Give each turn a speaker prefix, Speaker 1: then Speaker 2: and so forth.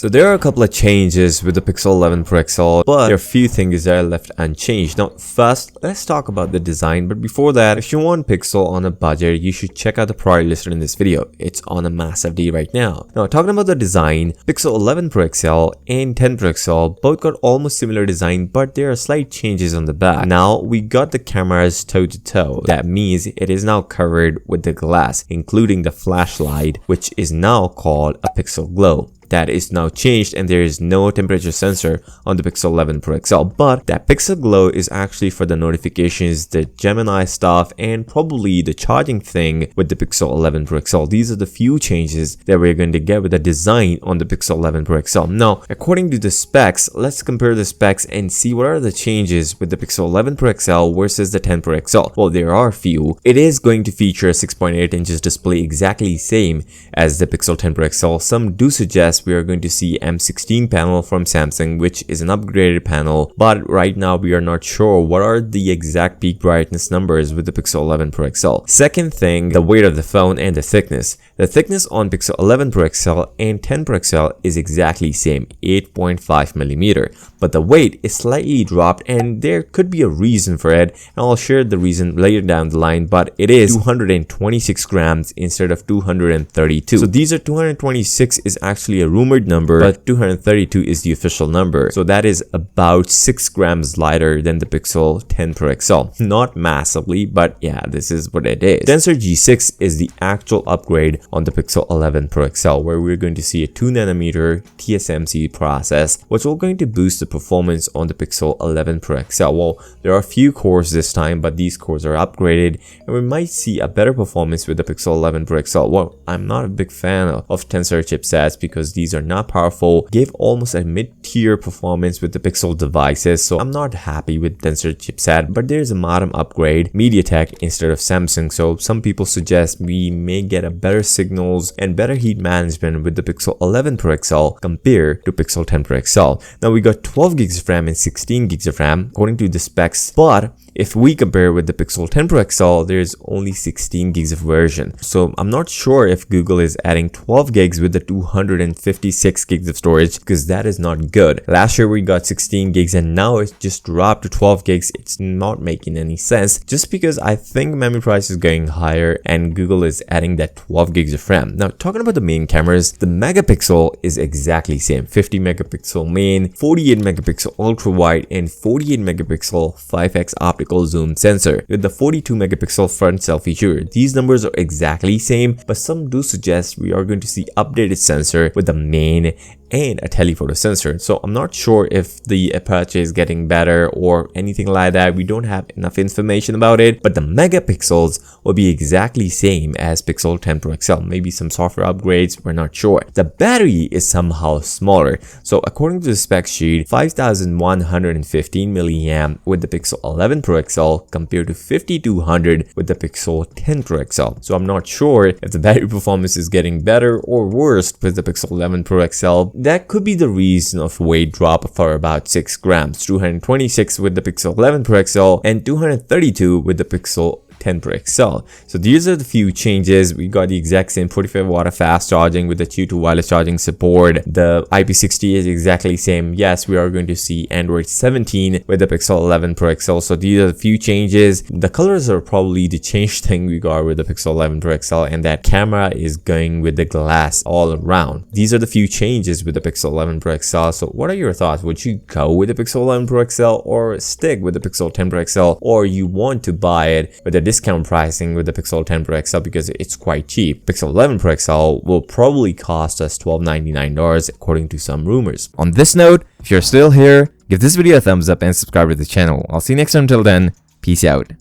Speaker 1: So there are a couple of changes with the Pixel 11 Pro XL, but there are a few things that are left unchanged. Now first, let's talk about the design, but before that, if you want Pixel on a budget, you should check out the product listed in this video. It's on a massive deal right now. Now talking about the design, Pixel 11 Pro XL and 10 Pro XL both got almost similar design, but there are slight changes on the back. Now we got the cameras toe to toe. That means it is now covered with the glass, including the flashlight, which is now called a Pixel Glow. That is now changed, and there is no temperature sensor on the Pixel 11 Pro XL, but that Pixel Glow is actually for the notifications, the Gemini stuff, and probably the charging thing with the Pixel 11 Pro XL. These are the few changes that we're going to get with the design on the Pixel 11 Pro XL. Now, according to the specs, let's compare the specs and see what are the changes with the Pixel 11 Pro XL versus the 10 Pro XL. Well, there are a few. It is going to feature a 6.8 inches display, exactly same as the Pixel 10 Pro XL. Some do suggest we are going to see M16 panel from Samsung, which is an upgraded panel, but right now we are not sure what are the exact peak brightness numbers with the Pixel 11 Pro XL. Second thing, the weight of the phone and the thickness. The thickness on Pixel 11 Pro XL and 10 Pro XL is exactly same, 8.5mm, but the weight is slightly dropped, and there could be a reason for it, and I'll share the reason later down the line, but it is 226 grams instead of 232. So these are 226 is actually a rumored number, but 232 is the official number. So that is about 6 grams lighter than the Pixel 10 Pro XL. Not massively, but yeah, this is what it is. Tensor G6 is the actual upgrade on the Pixel 11 Pro XL, where we're going to see a 2nm TSMC process, which will going to boost the performance on the Pixel 11 Pro XL. Well, there are a few cores this time, but these cores are upgraded, and we might see a better performance with the Pixel 11 Pro XL. Well, I'm not a big fan of Tensor chipsets because these are not powerful, give almost a mid-tier performance with the Pixel devices, so I'm not happy with Tensor chipset, but there's a modem upgrade, MediaTek instead of Samsung, so some people suggest we may get a better signals and better heat management with the Pixel 11 Pro XL compared to Pixel 10 Pro XL. Now we got 12 gigs of RAM and 16 gigs of RAM according to the specs, but if we compare with the Pixel 10 Pro XL, there's only 16 gigs of version. So I'm not sure if Google is adding 12 gigs with the 256 gigs of storage, because that is not good. Last year we got 16 gigs and now it's just dropped to 12 gigs. It's not making any sense, just because I think memory price is going higher and Google is adding that 12 gigs of RAM. Now talking about the main cameras, the megapixel is exactly same. 50 megapixel main, 48 megapixel ultra wide, and 48 megapixel 5x optical zoom sensor with the 42 megapixel front selfie shooter. These numbers are exactly same, but some do suggest we are going to see updated sensor with the main and a telephoto sensor. So I'm not sure if the aperture is getting better or anything like that. We don't have enough information about it, but the megapixels will be exactly same as Pixel 10 Pro XL. Maybe some software upgrades, we're not sure. The battery is somehow smaller. So according to the spec sheet, 5115 milliamp with the Pixel 11 Pro XL compared to 5200 with the Pixel 10 Pro XL. So I'm not sure if the battery performance is getting better or worse with the Pixel 11 Pro XL. That could be the reason of weight drop for about 6 grams, 226 with the Pixel 11 Pro XL and 232 with the Pixel 10 Pro XL. So these are the few changes. We got the exact same 45 watt fast charging with the Q2 wireless charging support. The IP60 is exactly same. Yes, we are going to see Android 17 with the Pixel 11 Pro XL. So these are the few changes. The colors are probably the change thing we got with the Pixel 11 Pro XL, and that camera is going with the glass all around. These are the few changes with the Pixel 11 Pro XL. So what are your thoughts? Would you go with the Pixel 11 Pro XL or stick with the Pixel 10 Pro XL, or you want to buy it with the discount pricing with the Pixel 10 Pro XL because it's quite cheap? Pixel 11 Pro XL will probably cost us $1299 according to some rumors. On this note, if you're still here, give this video a thumbs up and subscribe to the channel. I'll see you next time. Until then, peace out.